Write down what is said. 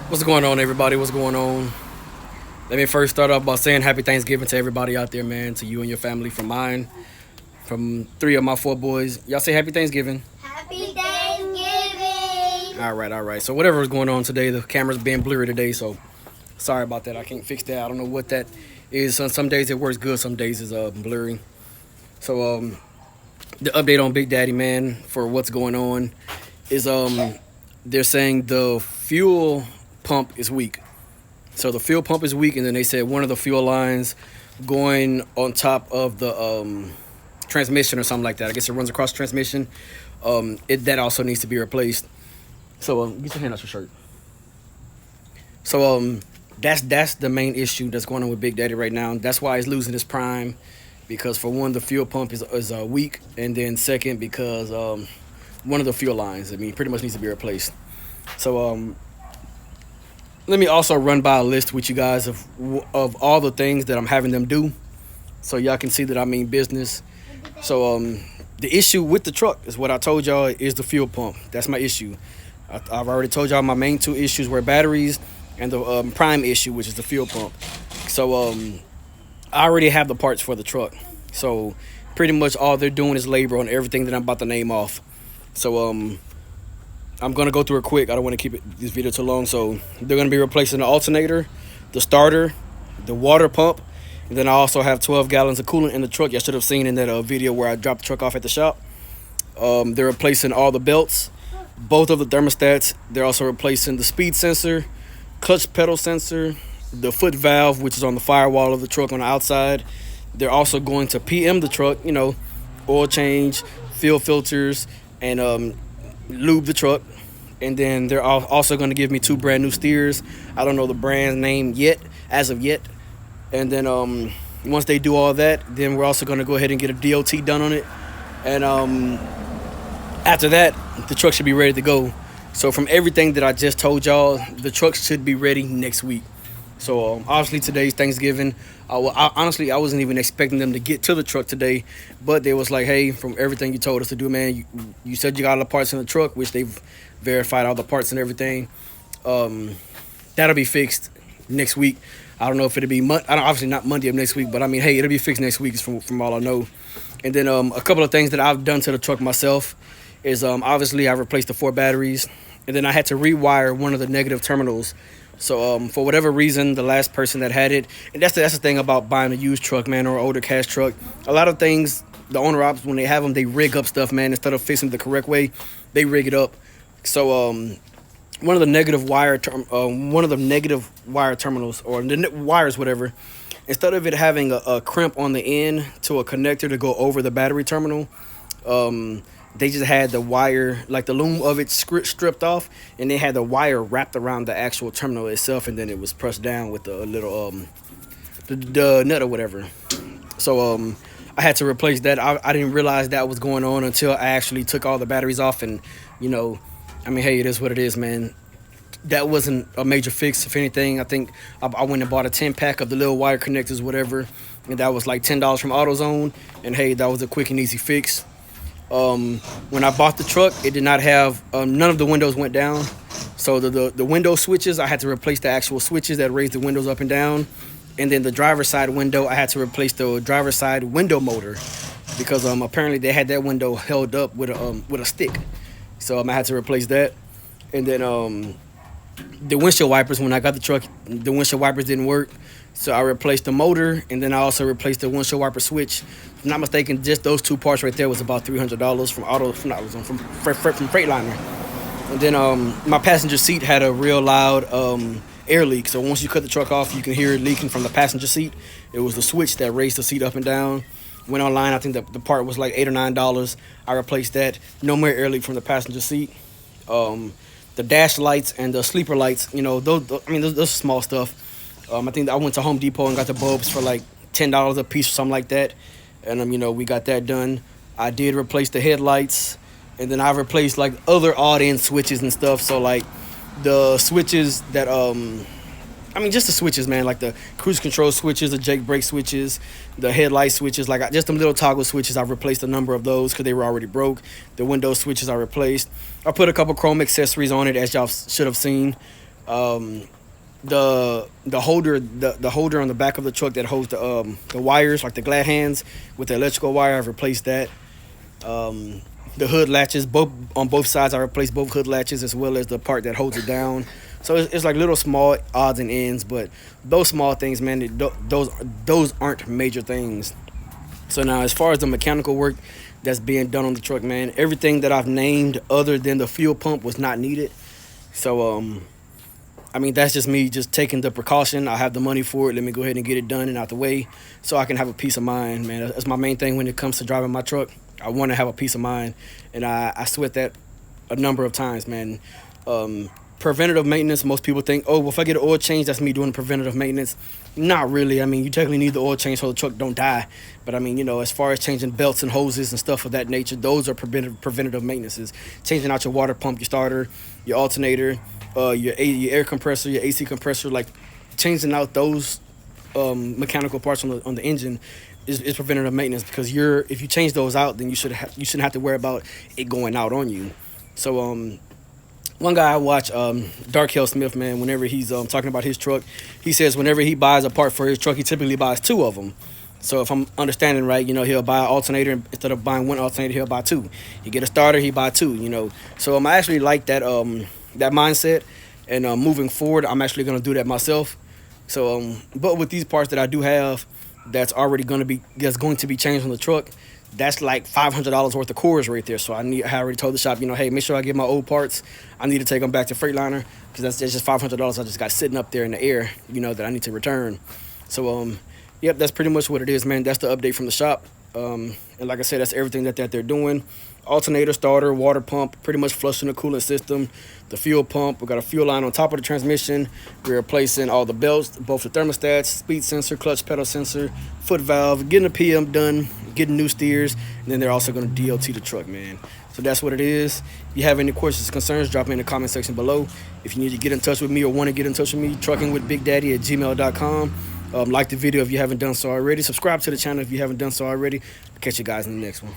What's going on, everybody? What's going on? Let me first start off by saying happy Thanksgiving to everybody out there, man. To you and your family, from mine, from three of my four boys. Y'all say happy Thanksgiving. Happy Thanksgiving! All right. So whatever is going on today, the camera's being blurry today. So sorry about that. I can't fix that. I don't know what that is. Some days it works good. Some days it's blurry. So the update on Big Daddy, man, for what's going on is they're saying the fuel pump is weak. So the fuel pump is weak, and then they said one of the fuel lines going on top of the transmission or something like that. I guess it runs across the transmission. That also needs to be replaced. So get your hand out your shirt. So that's the main issue that's going on with Big Daddy right now. That's why he's losing his prime, because for one, the fuel pump is weak, and then second, because one of the fuel lines, pretty much needs to be replaced. So let me also run by a list with you guys of all the things that I'm having them do, so y'all can see that I mean business. So the issue with the truck is what I told y'all is the fuel pump. That's my issue. I've already told y'all my main two issues were batteries and the prime issue, which is the fuel pump. So I already have the parts for the truck. So pretty much all they're doing is labor on everything that I'm about to name off. So I'm going to go through it quick. I don't want to keep this video too long. So they're going to be replacing the alternator, the starter, the water pump, and then I also have 12 gallons of coolant in the truck. You should have seen in that video where I dropped the truck off at the shop. They're replacing all the belts, both of the thermostats. They're also replacing the speed sensor, clutch pedal sensor, the foot valve, which is on the firewall of the truck on the outside. They're also going to PM the truck, oil change, fuel filters, and lube the truck. And then they're also going to give me two brand new steers. I don't know the brand name yet, as of yet. And then once they do all that, then we're also going to go ahead and get a DOT done on it. And after that, the truck should be ready to go. So from everything that I just told y'all, the truck should be ready next week. So obviously today's Thanksgiving. Honestly, I wasn't even expecting them to get to the truck today, but they was like, hey, from everything you told us to do, man, you said you got all the parts in the truck, which they've verified all the parts and everything. That'll be fixed next week. I don't know if it'll be obviously not Monday of next week, but hey, it'll be fixed next week from all I know. And then a couple of things that I've done to the truck myself is obviously I replaced the 4 batteries, and then I had to rewire one of the negative terminals. So for whatever reason, the last person that had it, and that's the thing about buying a used truck, man, or an older cash truck. A lot of things, the owner ops, when they have them, they rig up stuff, man. Instead of fixing it the correct way, they rig it up. So one of the negative wire terminals, or the wires, whatever, instead of it having a crimp on the end to a connector to go over the battery terminal, they just had the wire, like the loom of it, stripped off, and they had the wire wrapped around the actual terminal itself, and then it was pressed down with the little the nut or whatever. So I had to replace that. I didn't realize that was going on until I actually took all the batteries off, and hey, it is what it is, man. That wasn't a major fix. If anything, I think I went and bought a 10-pack of the little wire connectors, whatever, and that was like $10 from AutoZone, and hey, that was a quick and easy fix. When I bought the truck, it did not have, none of the windows went down. So the window switches, I had to replace the actual switches that raise the windows up and down. And then the driver's side window, I had to replace the driver's side window motor, because apparently they had that window held up with a stick. So I had to replace that. And then the windshield wipers, when I got the truck, the windshield wipers didn't work. So I replaced the motor, and then I also replaced the windshield wiper switch. If I'm not mistaken, just those two parts right there was about $300 from Freightliner. And then my passenger seat had a real loud air leak. So once you cut the truck off, you can hear it leaking from the passenger seat. It was the switch that raised the seat up and down. Went online, I think the part was like $8 or $9. I replaced that. No more air leak from the passenger seat. The dash lights and the sleeper lights, those small stuff. I think I went to Home Depot and got the bulbs for like $10 a piece or something like that. And, we got that done. I did replace the headlights. And then I replaced like other odd-end switches and stuff. So like the switches that, just the switches, man. Like the cruise control switches, the Jake brake switches, the headlight switches. Like just them little toggle switches, I replaced a number of those because they were already broke. The window switches I replaced. I put a couple chrome accessories on it, as y'all should have seen. The holder the holder on the back of the truck that holds the wires, like the glad hands with the electrical wire, I've replaced that. The hood latches, both on both sides, I replaced both hood latches, as well as the part that holds it down. So it's like little small odds and ends, but those small things, man, those aren't major things. So now, as far as the mechanical work that's being done on the truck, man, everything that I've named other than the fuel pump was not needed. So I mean, that's just me just taking the precaution. I have the money for it. Let me go ahead and get it done and out the way so I can have a peace of mind, man. That's my main thing when it comes to driving my truck. I want to have a peace of mind, and I sweat that a number of times, man. Preventative maintenance, most people think, oh, well, if I get an oil change, that's me doing preventative maintenance. Not really. I mean, you technically need the oil change so the truck don't die. But I mean, you know, as far as changing belts and hoses and stuff of that nature, those are preventative maintenances. Changing out your water pump, your starter, your alternator, your air compressor, your AC compressor, like changing out those mechanical parts on the engine is preventative maintenance, because if you change those out, then you shouldn't have to worry about it going out on you. So one guy I watch, Dark Hell Smith, man, whenever he's talking about his truck, he says whenever he buys a part for his truck, he typically buys two of them. So if I'm understanding right, you know, he'll buy an alternator, and instead of buying one alternator, he'll buy two. He get a starter, he buy two, you know. So I actually like that that mindset, and moving forward, I'm actually gonna do that myself. So but with these parts that I do have, that's going to be changed on the truck, that's like $500 worth of cores right there. So I already told the shop, you know, hey, make sure I get my old parts. I need to take them back to Freightliner, because that's just $500 I just got sitting up there in the air, you know, that I need to return. So yep, that's pretty much what it is, man. That's the update from the shop. And like I said, that's everything that they're doing. Alternator, starter, water pump, pretty much flushing the coolant system. The fuel pump, we got a fuel line on top of the transmission. We're replacing all the belts, both the thermostats, speed sensor, clutch pedal sensor, foot valve, getting the PM done, getting new steers, and then they're also going to DOT the truck, man. So that's what it is. If you have any questions or concerns, drop me in the comment section below. If you need to get in touch with me or want to get in touch with me, truckingwithbigdaddy@gmail.com. Like the video if you haven't done so already. Subscribe to the channel if you haven't done so already. I'll catch you guys in the next one.